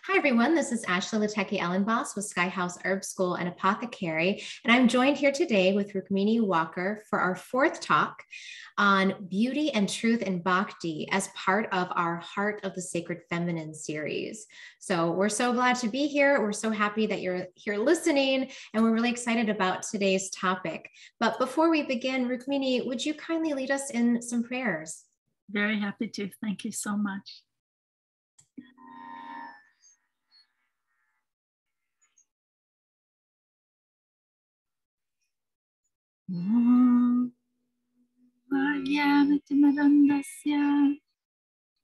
Hi, everyone. This is Ashley Lateki-Ellenboss with Sky House Herb School and Apothecary. And I'm joined here today with Rukmini Walker for our fourth talk on beauty and truth in Bhakti as part of our Heart of the Sacred Feminine series. So we're so glad to be here. We're so happy that you're here listening, and we're really excited about today's topic. But before we begin, Rukmini, would you kindly lead us in some prayers? Very happy to. Thank you so much. Vagyamitimarandasya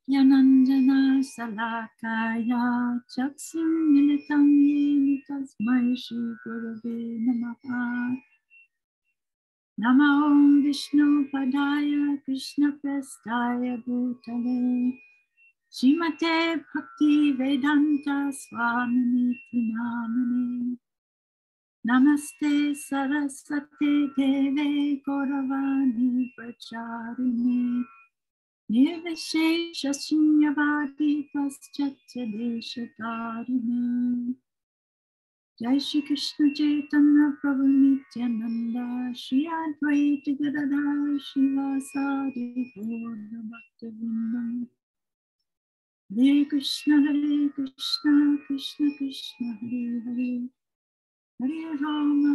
Yananjana Salakaya Chaksim Militam Yeni Tasmai Shri Gurave Namaha Nama Om Vishnu Padaya Krishna Prestaya Bhutale Shrimate Bhakti Vedanta Swaminiti Namane Namaste Saraswate Deve Gauravani Pracharini Nirvishesha Shunyavadi Paschatya Deshatarini Jai Shri Krishna Chaitanya Prabhu Nityananda Shri Advaita Gadadhar Shivasari Gaura Bhaktivinoda Hare Krishna Krishna Krishna Hare Hare Hare Rama Rama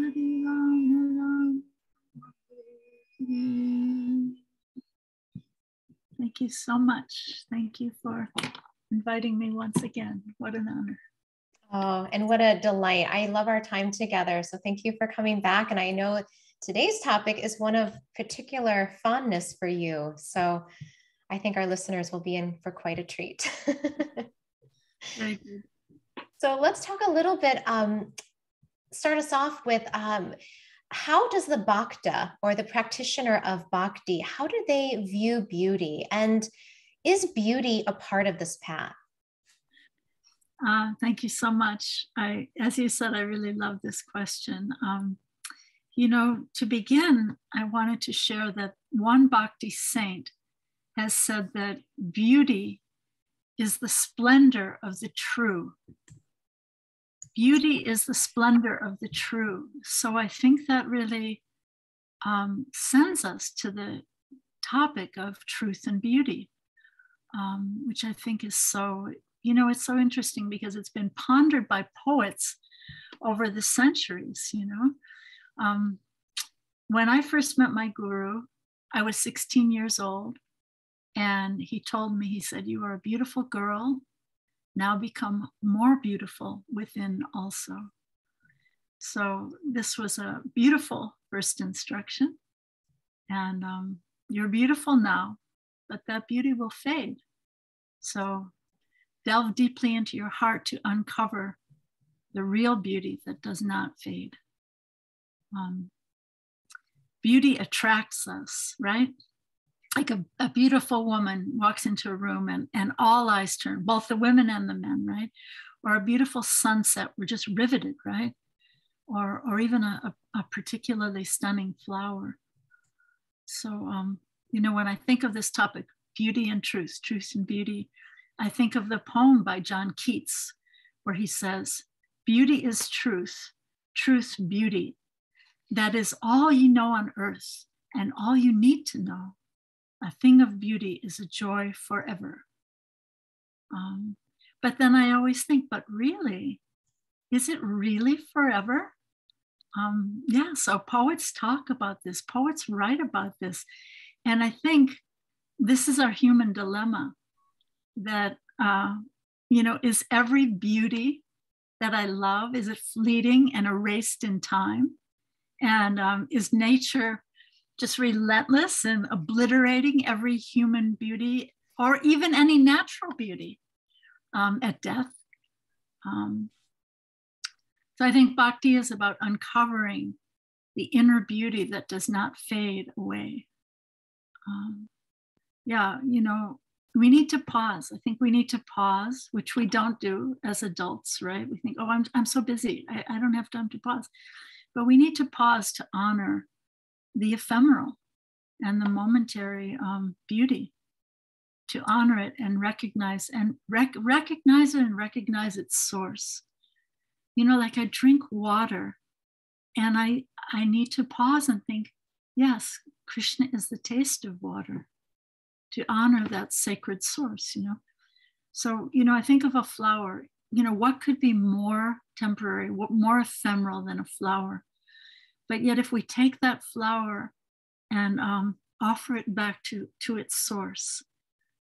Hare. Thank you so much. Thank you for inviting me once again. What an honor. Oh, and what a delight. I love our time together. So thank you for coming back. And I know today's topic is one of particular fondness for you. So I think our listeners will be in for quite a treat. Very good. So let's talk a little bit, start us off with how does the Bhakta or the practitioner of Bhakti, how do they view beauty? And is beauty a part of this path? Thank you so much. As you said, I really love this question. To begin, I wanted to share that one Bhakti saint has said that beauty is the splendor of the true. Beauty is the splendor of the true. So I think that really sends us to the topic of truth and beauty, which I think is so, it's so interesting because it's been pondered by poets over the centuries, When I first met my guru, I was 16 years old, and he told me, he said, "You are a beautiful girl. Now become more beautiful within also." So this was a beautiful first instruction. And you're beautiful now, but that beauty will fade. So delve deeply into your heart to uncover the real beauty that does not fade. Beauty attracts us, right? Like a beautiful woman walks into a room and all eyes turn, both the women and the men, right? Or a beautiful sunset, we're just riveted, right? Or even a particularly stunning flower. So, when I think of this topic, beauty and truth and beauty, I think of the poem by John Keats, where he says, "Beauty is truth, truth beauty. That is all you know on earth and all you need to know. A thing of beauty is a joy forever." But then I always think, but really, is it really forever? So poets talk about this, poets write about this. And I think this is our human dilemma that, is every beauty that I love, is it fleeting and erased in time? And is nature just relentless and obliterating every human beauty or even any natural beauty at death? So I think Bhakti is about uncovering the inner beauty that does not fade away. We need to pause. I think we need to pause, which we don't do as adults, right? We think, oh, I'm so busy. I don't have time to pause. But we need to pause to honor the ephemeral and the momentary beauty to honor it and recognize recognize it and recognize its source. You know, like I drink water and I need to pause and think, yes, Krishna is the taste of water, to honor that sacred source, you know. So, you know, I think of a flower, you know, what could be more temporary, what more ephemeral than a flower? But yet if we take that flower and offer it back to its source,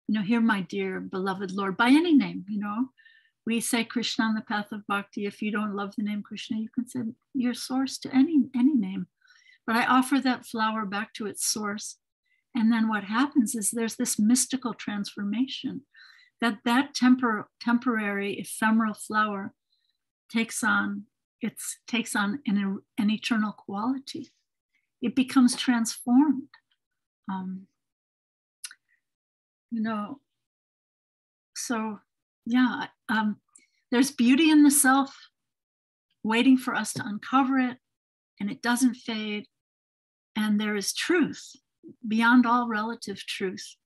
you know, here, my dear beloved Lord, by any name, you know, we say Krishna on the path of bhakti. If you don't love the name Krishna, you can say your source to any name. But I offer that flower back to its source. And then what happens is there's this mystical transformation that temporary ephemeral flower takes on an eternal quality. It becomes transformed. You know, so yeah, there's beauty in the self waiting for us to uncover it, and it doesn't fade. And there is truth beyond all relative truth.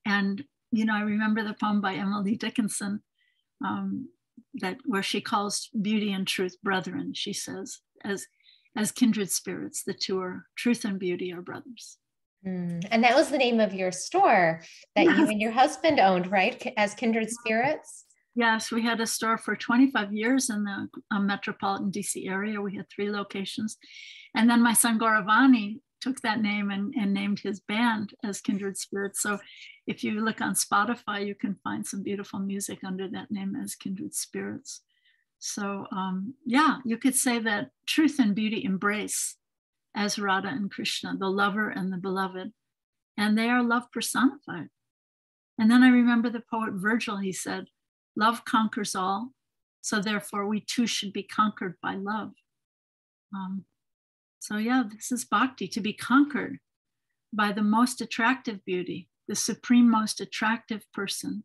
And, you know, I remember the poem by Emily Dickinson where she calls beauty and truth brethren. She says, as kindred spirits, the two are, truth and beauty are brothers. And that was the name of your store that you and your husband owned, right? As Kindred Spirits? Yes, we had a store for 25 years in the metropolitan DC area. We had 3 locations. And then my son Gauravani took that name and named his band as Kindred Spirits. So if you look on Spotify, you can find some beautiful music under that name as Kindred Spirits. So yeah, you could say that truth and beauty embrace as Radha and Krishna, the lover and the beloved, and they are love personified. And then I remember the poet Virgil, he said, love conquers all, so therefore we too should be conquered by love. So yeah, this is bhakti, to be conquered by the most attractive beauty, the supreme most attractive person,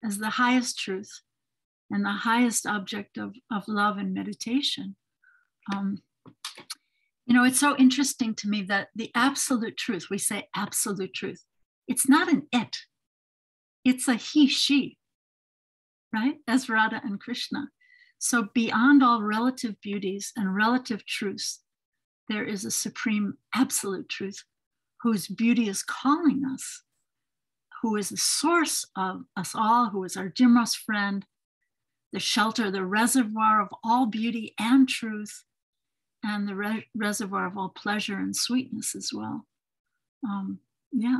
as the highest truth and the highest object of love and meditation. You know, it's so interesting to me that the absolute truth, we say absolute truth, it's not an it, it's a he, she, right? As Radha and Krishna. So beyond all relative beauties and relative truths, there is a supreme absolute truth whose beauty is calling us, who is the source of us all, who is our dearest friend, the shelter, the reservoir of all beauty and truth, and the reservoir of all pleasure and sweetness as well. Yeah.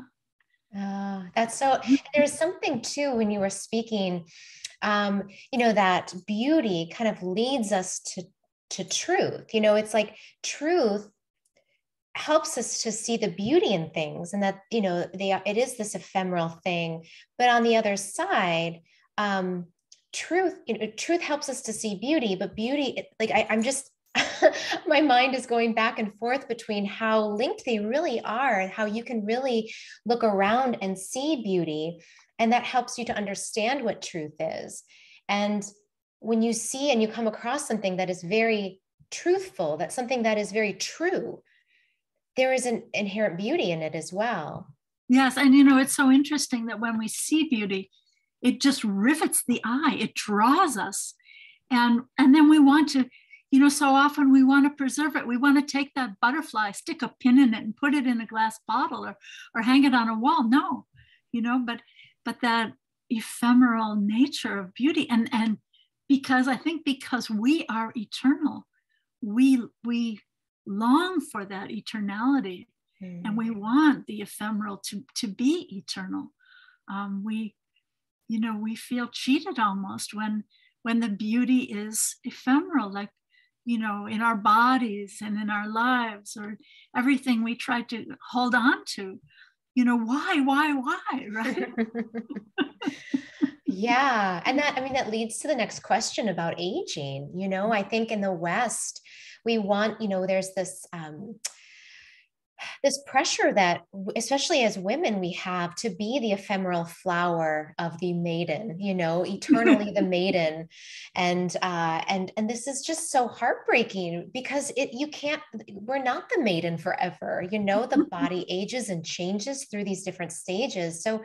That's so, there's something too, when you were speaking, you know, that beauty kind of leads us to truth. You know, it's like truth helps us to see the beauty in things, and that, you know, it is this ephemeral thing, but on the other side, truth, you know, truth helps us to see beauty, but beauty, like I'm just, my mind is going back and forth between how linked they really are and how you can really look around and see beauty. And that helps you to understand what truth is. And when you see and you come across something that is very truthful, that's something that is very true, there is an inherent beauty in it as well. Yes. And, you know, it's so interesting that when we see beauty, it just rivets the eye, it draws us. And then we want to, you know, so often we want to preserve it. We want to take that butterfly, stick a pin in it and put it in a glass bottle or hang it on a wall. No, you know, but that ephemeral nature of beauty. And because I think because we are eternal, we long for that eternality, and we want the ephemeral to be eternal. We feel cheated almost when the beauty is ephemeral, like, you know, in our bodies and in our lives, or everything we try to hold on to, you know, why, right? Yeah. And that, I mean, that leads to the next question about aging. You know, I think in the West, we want, you know, there's this, this pressure that, especially as women, we have to be the ephemeral flower of the maiden, you know, eternally the maiden. And this is just so heartbreaking because we're not the maiden forever, you know, the body ages and changes through these different stages. So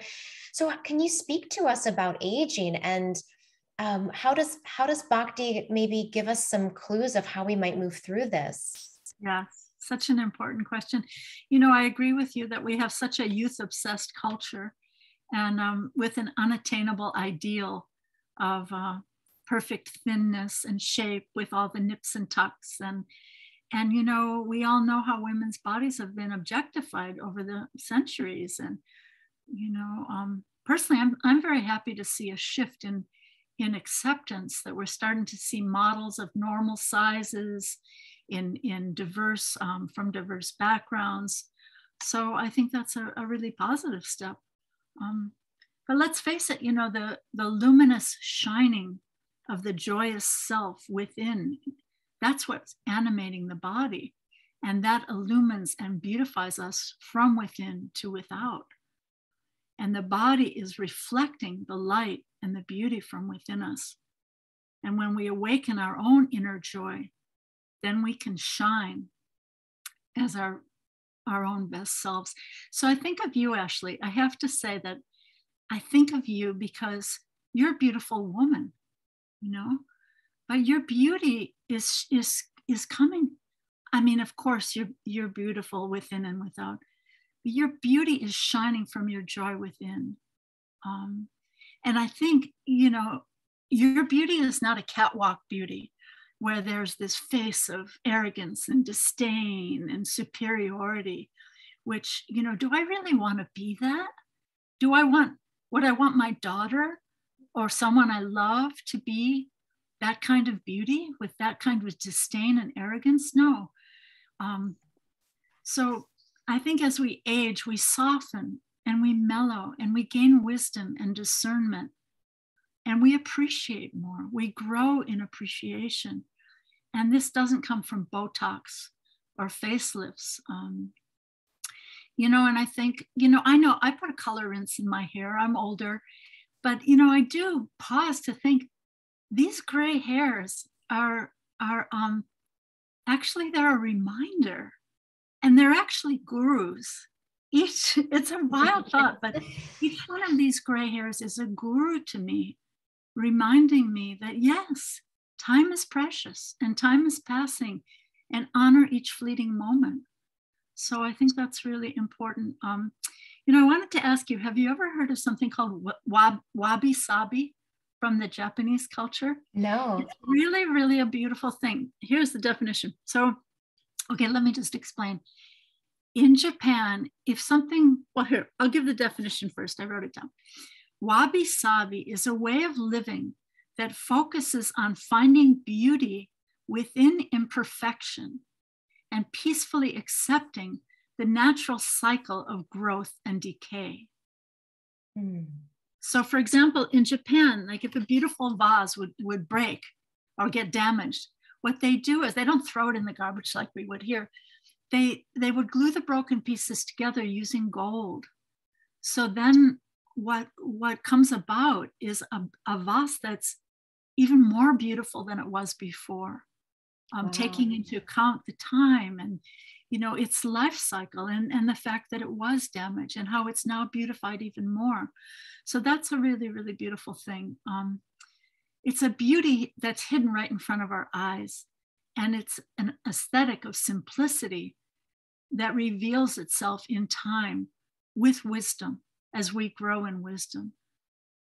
So can you speak to us about aging, and how does Bhakti maybe give us some clues of how we might move through this? Yes, such an important question. You know, I agree with you that we have such a youth-obsessed culture, and with an unattainable ideal of perfect thinness and shape with all the nips and tucks. And you know, we all know how women's bodies have been objectified over the centuries. And you know, personally, I'm very happy to see a shift in acceptance, that we're starting to see models of normal sizes in diverse from diverse backgrounds. So I think that's a really positive step. But let's face it, you know, the luminous shining of the joyous self within, that's what's animating the body. And that illumines and beautifies us from within to without. And the body is reflecting the light and the beauty from within us. And when we awaken our own inner joy, then we can shine as our own best selves. So I think of you, Ashley. I have to say that I think of you because you're a beautiful woman, you know, but your beauty is coming. I mean, of course, you're beautiful within and without, but your beauty is shining from your joy within. And I think, you know, your beauty is not a catwalk beauty where there's this face of arrogance and disdain and superiority, which, you know, do I really want to be that? Would I want my daughter or someone I love to be that kind of beauty with that kind of disdain and arrogance? No. So I think as we age, we soften and we mellow and we gain wisdom and discernment, and we appreciate more. We grow in appreciation. And this doesn't come from Botox or facelifts. You know, and I think, you know I put a color rinse in my hair. I'm older, but, you know, I do pause to think these gray hairs are actually, they're a reminder, and they're actually gurus. It's a wild thought, but each one of these gray hairs is a guru to me, reminding me that yes, time is precious and time is passing, and honor each fleeting moment. So I think that's really important. You know, I wanted to ask you, have you ever heard of something called wabi-sabi from the Japanese culture? No. It's really, really a beautiful thing. Here's the definition. So, okay, let me just explain. In Japan, if something, well, here, I'll give the definition first. I wrote it down. Wabi-sabi is a way of living that focuses on finding beauty within imperfection and peacefully accepting the natural cycle of growth and decay. So, for example, in Japan, like if a beautiful vase would break or get damaged, what they do is they don't throw it in the garbage like we would here. They would glue the broken pieces together using gold. So then what comes about is a vase that's even more beautiful than it was before. Wow. Taking into account the time and, you know, its life cycle and the fact that it was damaged and how it's now beautified even more. So that's a really, really beautiful thing. It's a beauty that's hidden right in front of our eyes. And it's an aesthetic of simplicity that reveals itself in time with wisdom as we grow in wisdom.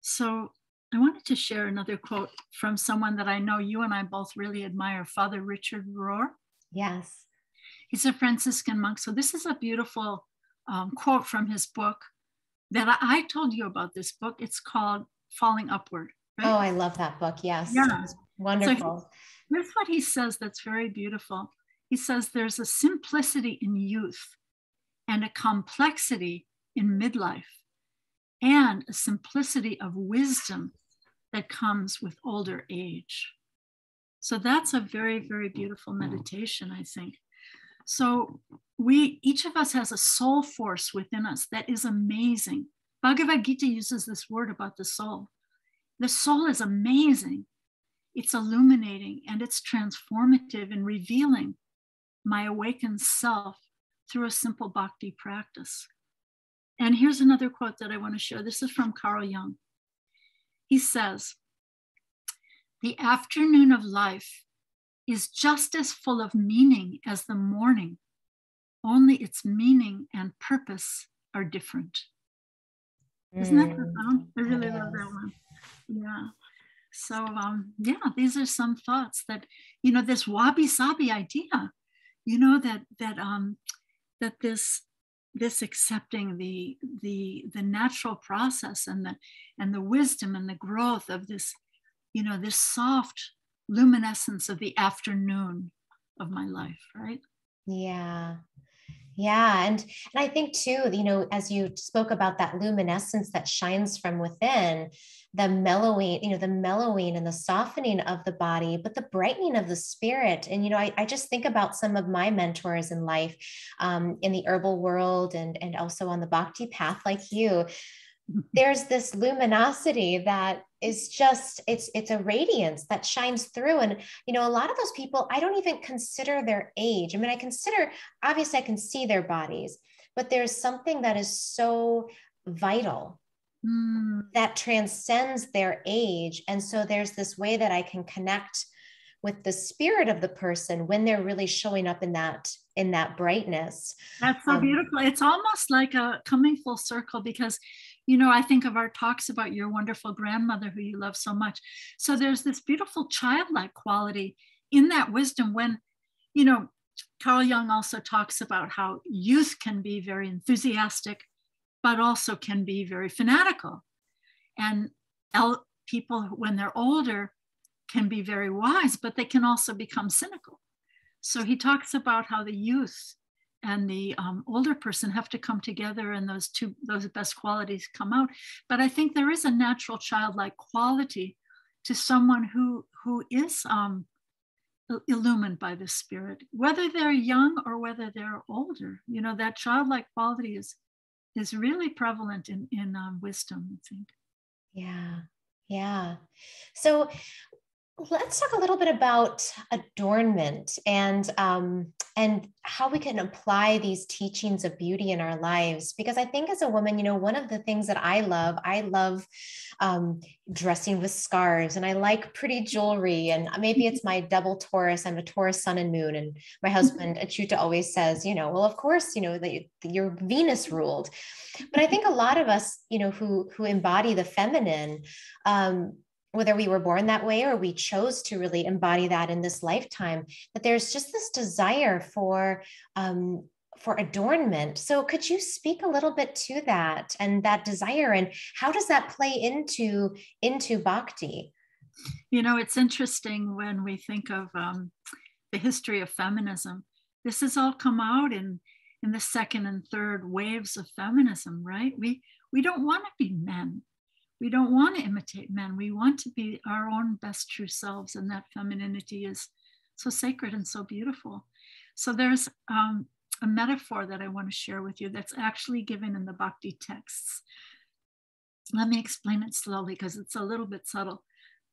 So I wanted to share another quote from someone that I know you and I both really admire, Father Richard Rohr. Yes. He's a Franciscan monk. So this is a beautiful quote from his book that I told you about this book. It's called Falling Upward. Right? Oh, I love that book. Yes. Yeah. Wonderful. So here's what he says that's very beautiful. He says there's a simplicity in youth and a complexity in midlife and a simplicity of wisdom that comes with older age. So that's a very, very beautiful meditation, I think. So each of us has a soul force within us that is amazing. Bhagavad Gita uses this word about the soul. The soul is amazing. It's illuminating and it's transformative in revealing my awakened self through a simple bhakti practice. And here's another quote that I want to share. This is from Carl Jung. He says, "The afternoon of life is just as full of meaning as the morning, only its meaning and purpose are different." Isn't that profound? I really love that one. Yeah. So yeah, these are some thoughts that, this wabi-sabi idea, that this accepting the natural process and the wisdom and the growth of this, this soft luminescence of the afternoon of my life, right? Yeah. Yeah. And I think too, as you spoke about that luminescence that shines from within, the mellowing and the softening of the body, but the brightening of the spirit. And, I just think about some of my mentors in life, in the herbal world and also on the Bhakti path, like you. There's this luminosity that is just, it's a radiance that shines through. And, a lot of those people, I don't even consider their age. I mean, obviously I can see their bodies, but there's something that is so vital that transcends their age. And so there's this way that I can connect with the spirit of the person when they're really showing up in that brightness. That's so beautiful. It's almost like a coming full circle, because I think of our talks about your wonderful grandmother who you love so much. So there's this beautiful childlike quality in that wisdom when, Carl Jung also talks about how youth can be very enthusiastic, but also can be very fanatical. And people, when they're older, can be very wise, but they can also become cynical. So he talks about how the youth and the older person have to come together, and those best qualities come out. But I think there is a natural childlike quality to someone who is illumined by the spirit, whether they're young or whether they're older. That childlike quality is really prevalent in wisdom, I think. Yeah. So let's talk a little bit about adornment and how we can apply these teachings of beauty in our lives. Because I think as a woman, one of the things that I love dressing with scarves, and I like pretty jewelry. And maybe it's my double Taurus. I'm a Taurus sun and moon. And my husband, Achyuta, always says, well, of course, that you're Venus ruled. But I think a lot of us, who embody the feminine, whether we were born that way or we chose to really embody that in this lifetime, that there's just this desire for adornment. So could you speak a little bit to that and that desire, and how does that play into Bhakti? It's interesting when we think of the history of feminism. This has all come out in the second and third waves of feminism, right? We don't want to be men. We don't want to imitate men. We want to be our own best true selves. And that femininity is so sacred and so beautiful. So there's a metaphor that I want to share with you that's actually given in the Bhakti texts. Let me explain it slowly because it's a little bit subtle.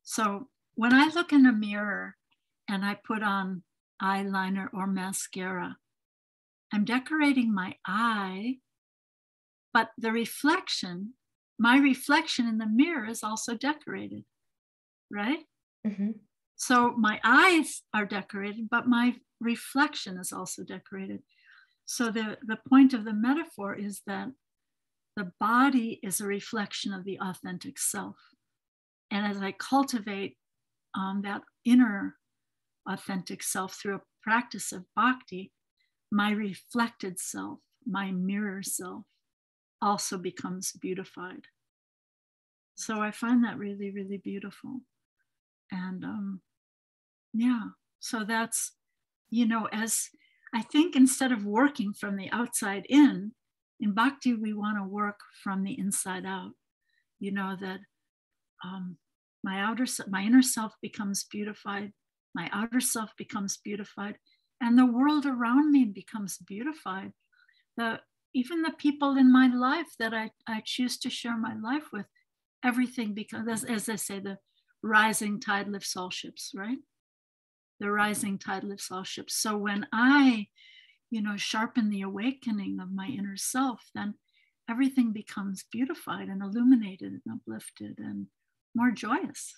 So when I look in a mirror and I put on eyeliner or mascara, I'm decorating my eye, but my reflection in the mirror is also decorated, right? Mm-hmm. So my eyes are decorated, but my reflection is also decorated. So the point of the metaphor is that the body is a reflection of the authentic self. And as I cultivate that inner authentic self through a practice of bhakti, my reflected self, my mirror self, also becomes beautified. So I find that really, really beautiful. And so that's, as I think instead of working from the outside in bhakti, we want to work from the inside out, that my inner self becomes beautified, my outer self becomes beautified, and the world around me becomes beautified. Even the people in my life that I choose to share my life with, everything becomes, as they say, the rising tide lifts all ships, right? The rising tide lifts all ships. So when I, sharpen the awakening of my inner self, then everything becomes beautified and illuminated and uplifted and more joyous,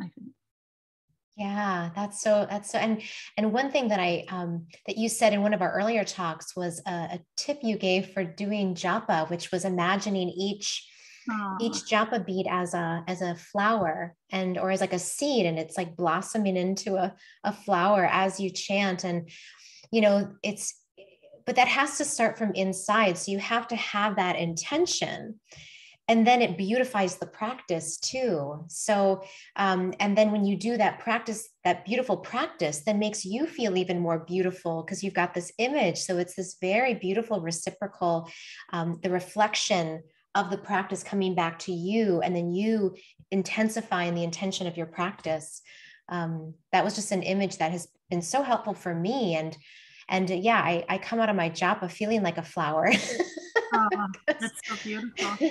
I think. Yeah, and one thing that that you said in one of our earlier talks was a tip you gave for doing japa, which was imagining each japa bead as a flower or as like a seed, and it's like blossoming into a flower as you chant. And but that has to start from inside, so you have to have that intention. And then it beautifies the practice too. So, and then when you do that practice, that beautiful practice, then makes you feel even more beautiful because you've got this image. So it's this very beautiful reciprocal, the reflection of the practice coming back to you, and then you intensifying the intention of your practice. That was just an image that has been so helpful for me. And yeah, I come out of my japa feeling like a flower. Oh, that's so beautiful.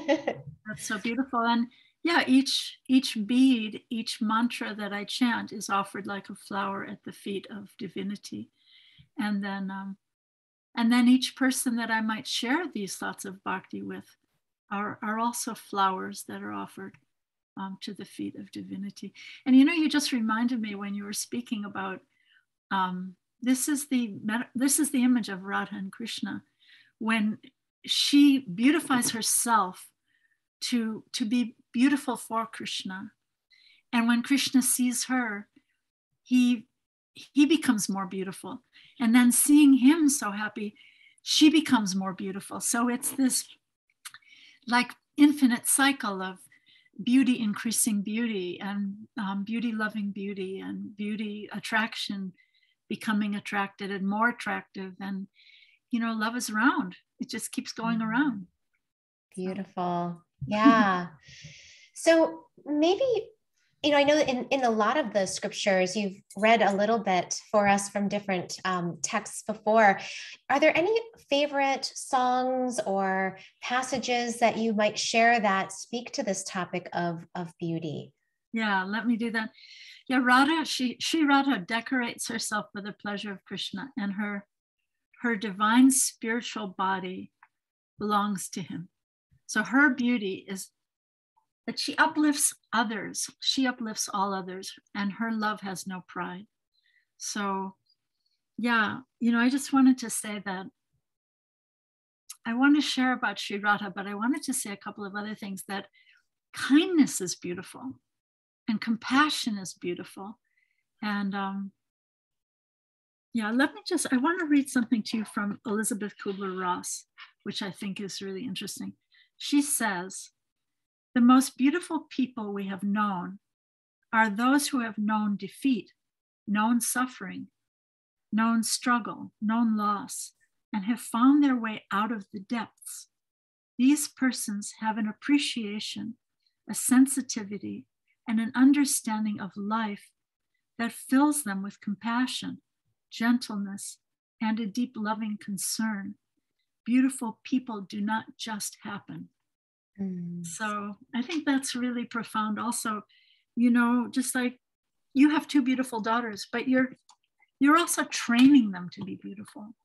That's so beautiful. And yeah, each bead, each mantra that I chant is offered like a flower at the feet of divinity. And then each person that I might share these thoughts of bhakti with are also flowers that are offered to the feet of divinity. And you just reminded me when you were speaking about this is the image of Radha and Krishna when she beautifies herself to be beautiful for Krishna. And when Krishna sees her, he becomes more beautiful. And then seeing him so happy, she becomes more beautiful. So it's this like infinite cycle of beauty increasing beauty, and beauty loving beauty, and beauty attraction becoming attracted and more attractive. And love is round. It just keeps going around. Beautiful. Yeah. So maybe, I know in a lot of the scriptures, you've read a little bit for us from different texts before. Are there any favorite songs or passages that you might share that speak to this topic of beauty? Yeah, let me do that. Yeah, Radha, she Radha decorates herself for the pleasure of Krishna, and her divine spiritual body belongs to him. So her beauty is that she uplifts others. She uplifts all others, and her love has no pride. So yeah, I just wanted to say that I want to share about Sri Radha, but I wanted to say a couple of other things, that kindness is beautiful and compassion is beautiful. And yeah, I want to read something to you from Elizabeth Kubler-Ross, which I think is really interesting. She says, "The most beautiful people we have known are those who have known defeat, known suffering, known struggle, known loss, and have found their way out of the depths. These persons have an appreciation, a sensitivity, and an understanding of life that fills them with compassion, gentleness, and a deep loving concern. Beautiful people do not just happen." So I think that's really profound also. Just like you have two beautiful daughters, but you're also training them to be beautiful,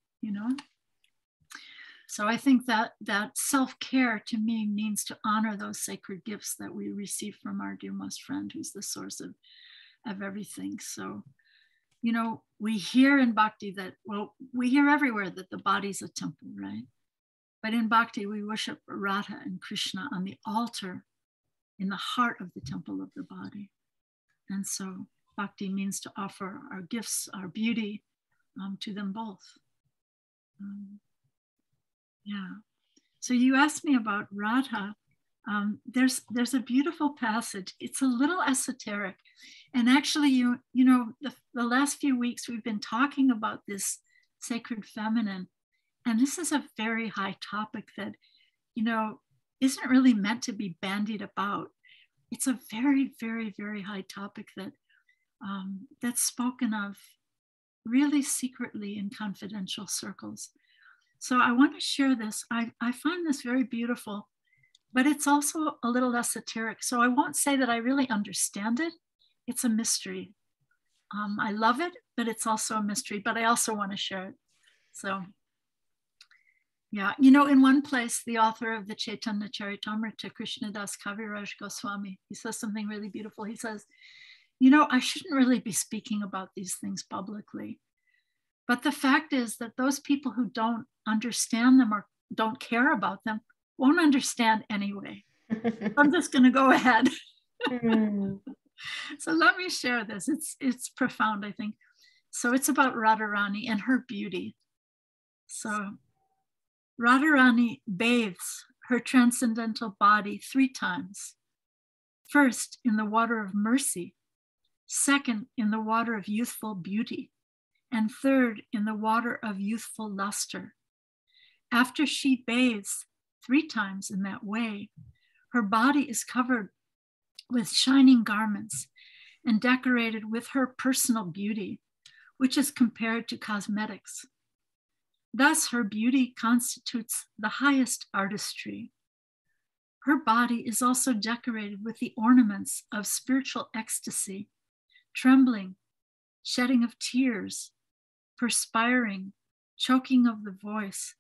So I think that self-care to me means to honor those sacred gifts that we receive from our dear most friend, who's the source of everything. So we hear in bhakti that, we hear everywhere that the body's a temple, right? But in bhakti, we worship Radha and Krishna on the altar in the heart of the temple of the body. And so bhakti means to offer our gifts, our beauty to them both. Yeah. So you asked me about Radha. There's a beautiful passage. It's a little esoteric. And actually, the last few weeks we've been talking about this sacred feminine. And this is a very high topic that, isn't really meant to be bandied about. It's a very, very, very high topic that's spoken of really secretly in confidential circles. So I want to share this. I find this very beautiful, but it's also a little esoteric. So I won't say that I really understand it. It's a mystery. I love it, but it's also a mystery, but I also want to share it. So Yeah, you know, in one place, the author of the Chaitanya Charitamrita, Krishnadas Kaviraj Goswami, he says something really beautiful. He says, you know, I shouldn't really be speaking about these things publicly. But the fact is that those people who don't understand them or don't care about them won't understand anyway. I'm just going to go ahead. So let me share this. It's profound, I think. So it's about Radharani and her beauty. So Radharani bathes her transcendental body 3 times. First, in the water of mercy. Second, in the water of youthful beauty. And third, in the water of youthful luster. After she bathes 3 times in that way, her body is covered with shining garments and decorated with her personal beauty, which is compared to cosmetics. Thus, her beauty constitutes the highest artistry. Her body is also decorated with the ornaments of spiritual ecstasy, trembling, shedding of tears, perspiring, choking of the voice,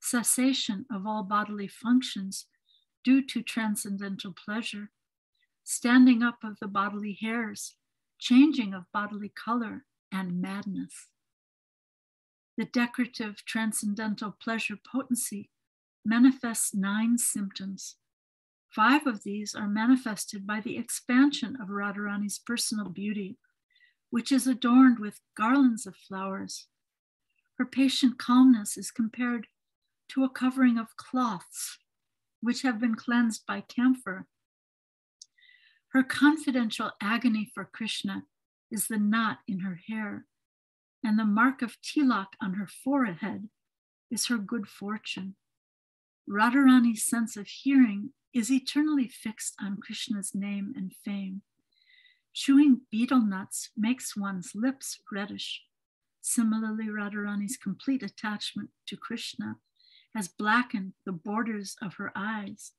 cessation of all bodily functions due to transcendental pleasure, standing up of the bodily hairs, changing of bodily color, and madness. The decorative transcendental pleasure potency manifests 9 symptoms. 5 of these are manifested by the expansion of Radharani's personal beauty, which is adorned with garlands of flowers. Her patient calmness is compared to a covering of cloths, which have been cleansed by camphor. Her confidential agony for Krishna is the knot in her hair, and the mark of tilak on her forehead is her good fortune. Radharani's sense of hearing is eternally fixed on Krishna's name and fame. Chewing betel nuts makes one's lips reddish. Similarly, Radharani's complete attachment to Krishna has blackened the borders of her eyes.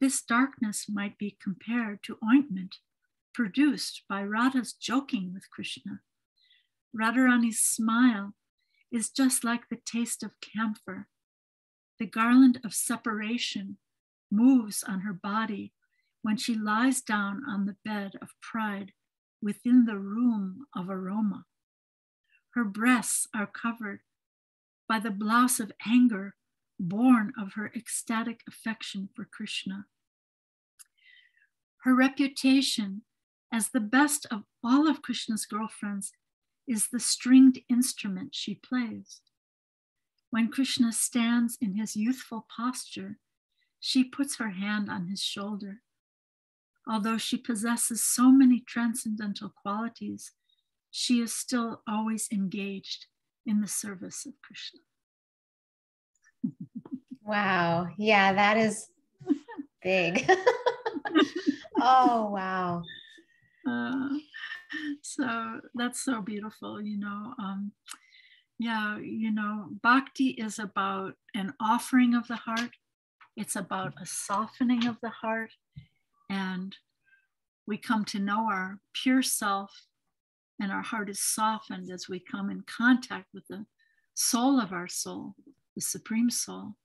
This darkness might be compared to ointment produced by Radha's joking with Krishna. Radharani's smile is just like the taste of camphor. The garland of separation moves on her body when she lies down on the bed of pride within the room of aroma. Her breasts are covered by the blouse of anger born of her ecstatic affection for Krishna. Her reputation as the best of all of Krishna's girlfriends is the stringed instrument she plays. When Krishna stands in his youthful posture, she puts her hand on his shoulder. Although she possesses so many transcendental qualities, she is still always engaged in the service of Krishna. Wow. Yeah, that is big. Oh, wow. So that's so beautiful, you know. Yeah, you know, bhakti is about an offering of the heart. It's about a softening of the heart. And we come to know our pure self, and our heart is softened as we come in contact with the soul of our soul, the supreme soul,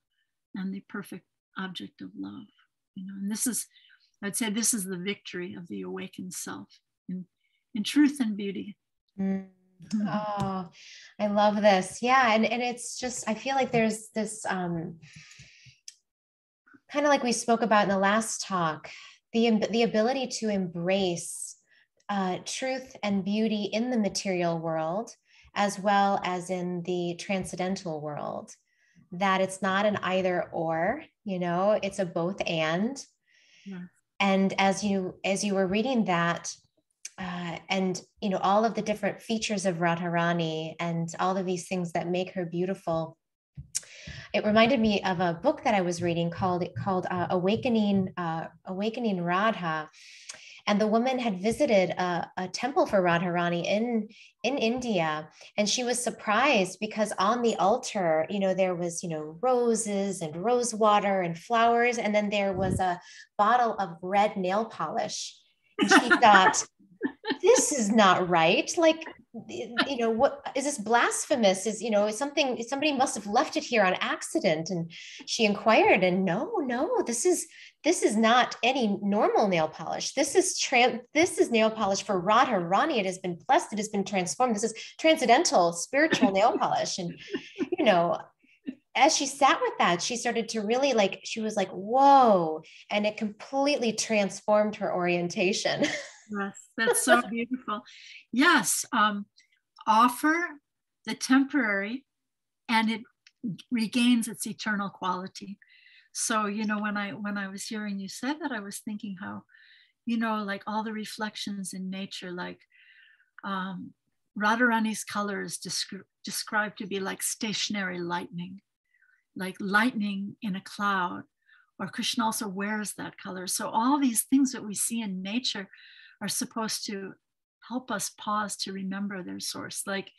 and the perfect object of love. You know, and this is, I'd say this is the victory of the awakened self in truth and beauty. Oh, I love this. Yeah. And it's just, I feel like there's this kind of like we spoke about in the last talk, the ability to embrace truth and beauty in the material world, as well as in the transcendental world, that it's not an either or, you know, it's a both and. Yeah. And as you were reading that, and, you know, all of the different features of Radharani and all of these things that make her beautiful, it reminded me of a book that I was reading called Awakening Radha. And the woman had visited a temple for Radharani in India. And she was surprised because on the altar, you know, there was, you know, roses and rose water and flowers. And then there was a bottle of red nail polish. And she thought, this is not right. Like, what is this blasphemous? Is, somebody must have left it here on accident. And she inquired, and no, this is not any normal nail polish. This is nail polish for Radharani. It has been blessed. It has been transformed. This is transcendental, spiritual nail polish. And, as she sat with that, she started to really she was like, whoa, and it completely transformed her orientation. Yes, that's so beautiful. Yes, offer the temporary and it regains its eternal quality. So, when I was hearing you say that, I was thinking how, like all the reflections in nature, like Radharani's color is described to be like stationary lightning, like lightning in a cloud, or Krishna also wears that color. So all these things that we see in nature are supposed to help us pause to remember their source. Like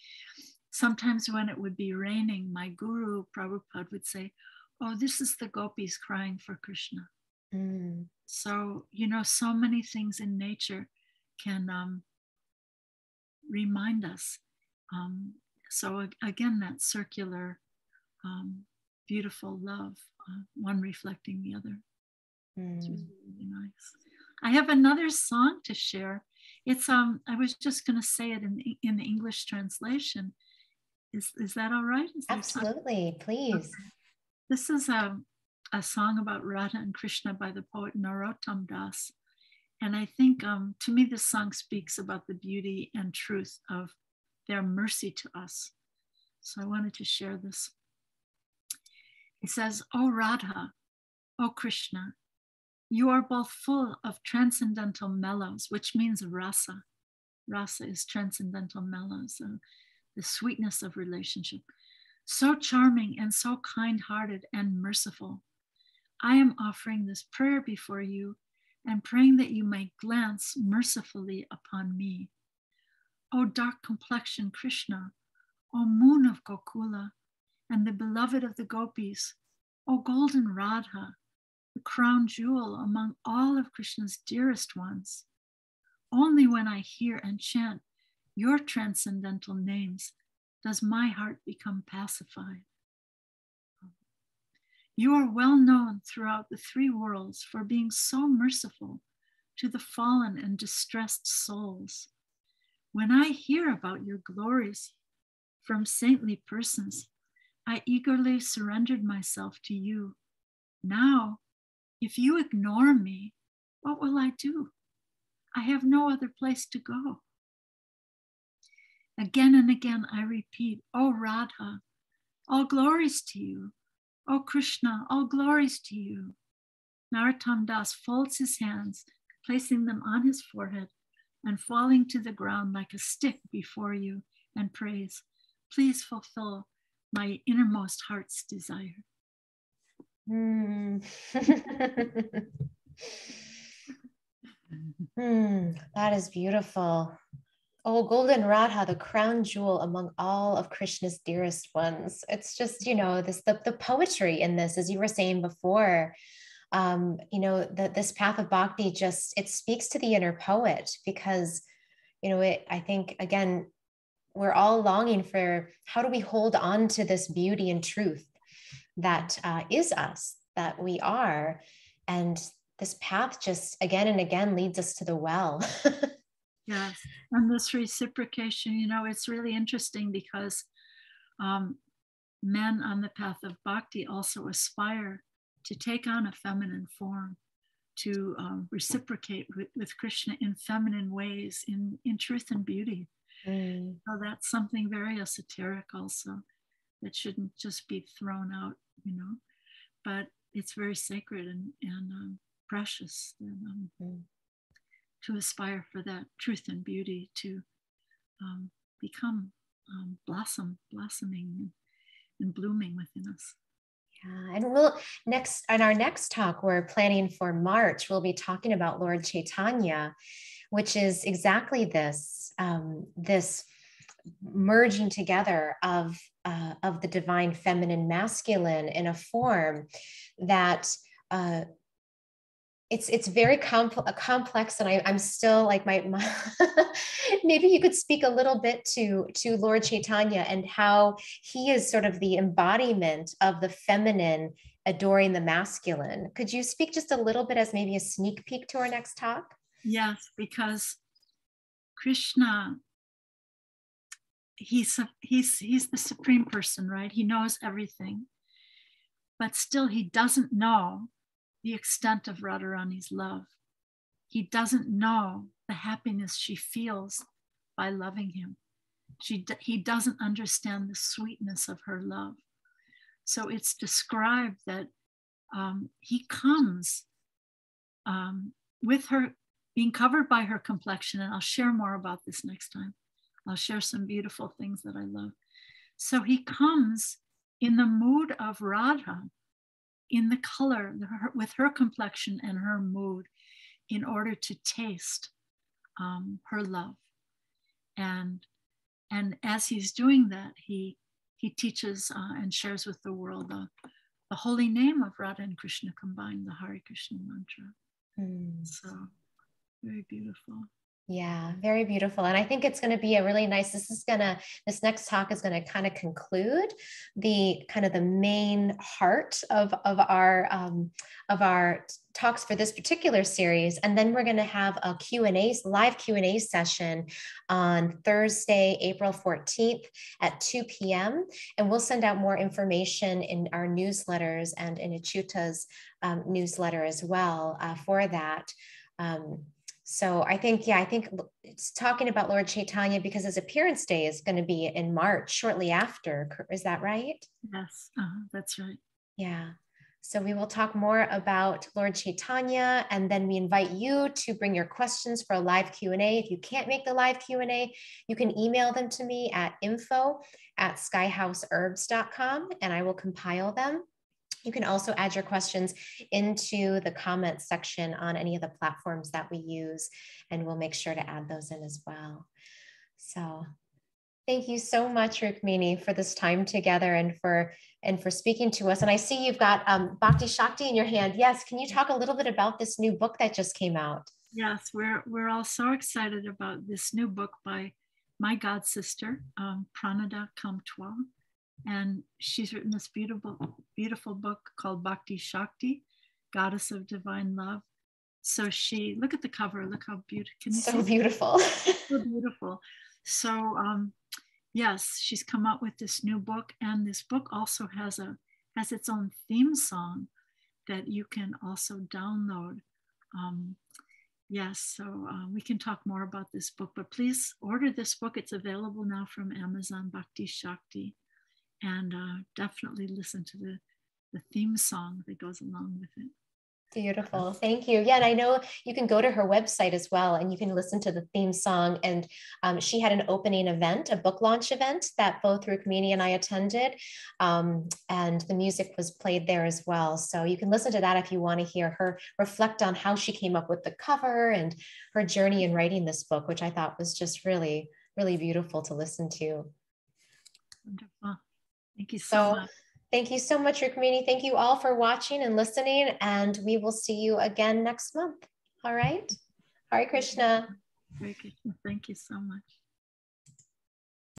sometimes when it would be raining, my guru Prabhupada would say, oh, this is the gopis crying for Krishna. Mm. So, so many things in nature can remind us. So again, that circular, beautiful love, one reflecting the other. It's really, really nice. I have another song to share. It's I was just going to say it in the English translation. Is that all right? Absolutely, please. Okay. This is a song about Radha and Krishna by the poet Narottam Das. And I think to me this song speaks about the beauty and truth of their mercy to us. So I wanted to share this. It says, "O Radha, O Krishna, you are both full of transcendental mellows," which means rasa. Rasa is transcendental mellows, the sweetness of relationship. "So charming and so kind-hearted and merciful. I am offering this prayer before you and praying that you may glance mercifully upon me. O dark complexion Krishna, O moon of Gokula, and the beloved of the gopis, O golden Radha, the crown jewel among all of Krishna's dearest ones. Only when I hear and chant your transcendental names does my heart become pacified. You are well known throughout the three worlds for being so merciful to the fallen and distressed souls. When I hear about your glories from saintly persons, I eagerly surrendered myself to you. Now, if you ignore me, what will I do? I have no other place to go. Again and again I repeat, O Radha, all glories to you. O Krishna, all glories to you." Narottam Das folds his hands, placing them on his forehead and falling to the ground like a stick before you, and prays, "Please fulfill my innermost heart's desire." That is beautiful. Oh, golden Radha, the crown jewel among all of Krishna's dearest ones. It's just, the poetry in this, as you were saying before, this path of bhakti it speaks to the inner poet because, I think, again, we're all longing for how do we hold on to this beauty and truth that is us, that we are. And this path just again and again leads us to the well. Yes, and this reciprocation, it's really interesting because men on the path of bhakti also aspire to take on a feminine form, to reciprocate with Krishna in feminine ways, in truth and beauty. So that's something very esoteric also, that shouldn't just be thrown out, but it's very sacred and precious. And, to aspire for that truth and beauty to become blossoming and blooming within us. Yeah, and on our next talk, we're planning for March, we'll be talking about Lord Chaitanya, which is exactly this, this merging together of the divine feminine masculine in a form that it's very complex, and I'm still like my maybe you could speak a little bit to Lord Chaitanya and how he is sort of the embodiment of the feminine adoring the masculine. Could you speak just a little bit as maybe a sneak peek to our next talk? Yes, because Krishna, he's the supreme person, right? He knows everything, but still he doesn't know the extent of Radharani's love. He doesn't know the happiness she feels by loving him. He doesn't understand the sweetness of her love. So it's described that he comes with her being covered by her complexion, and I'll share more about this next time. I'll share some beautiful things that I love. So he comes in the mood of Radha, in the color, with her complexion and her mood, in order to taste her love. And as he's doing that, he teaches and shares with the world the holy name of Radha and Krishna combined, the Hare Krishna mantra. So very beautiful. Yeah, very beautiful. And I think it's going to be a really nice, this next talk is going to kind of conclude the kind of the main heart of our talks for this particular series. And then we're going to have a live Q&A session on Thursday, April 14th at 2 p.m. And we'll send out more information in our newsletters and in Achyuta's newsletter as well for that. So I think it's talking about Lord Chaitanya because his appearance day is going to be in March, shortly after. Is that right? Yes, that's right. Yeah. So we will talk more about Lord Chaitanya, and then we invite you to bring your questions for a live Q&A. If you can't make the live Q&A, you can email them to me at info@skyhouseherbs.com, and I will compile them. You can also add your questions into the comments section on any of the platforms that we use, and we'll make sure to add those in as well. So thank you so much, Rukmini, for this time together and for speaking to us. And I see you've got Bhakti Shakti in your hand. Yes, can you talk a little bit about this new book that just came out? Yes, we're all so excited about this new book by my god sister, Pranada Kamtwa. And she's written this beautiful book called Bhakti Shakti, Goddess of Divine Love. So look at the cover, look how beautiful. Can you see? So beautiful. So beautiful. So yes, she's come up with this new book, and this book also has its own theme song that you can also download. Yes, so we can talk more about this book, but please order this book. It's available now from Amazon, Bhakti Shakti. And definitely listen to the theme song that goes along with it. Beautiful. Thank you. Yeah, and I know you can go to her website as well, and you can listen to the theme song. And she had an opening event, a book launch event that both Rukmini and I attended, and the music was played there as well. So you can listen to that if you want to hear her reflect on how she came up with the cover and her journey in writing this book, which I thought was just really, really beautiful to listen to. Wonderful. Thank you so much. Thank you so much, Rukmini. Thank you all for watching and listening, and we will see you again next month. All right. Hare Krishna. Hare Krishna. Thank you so much.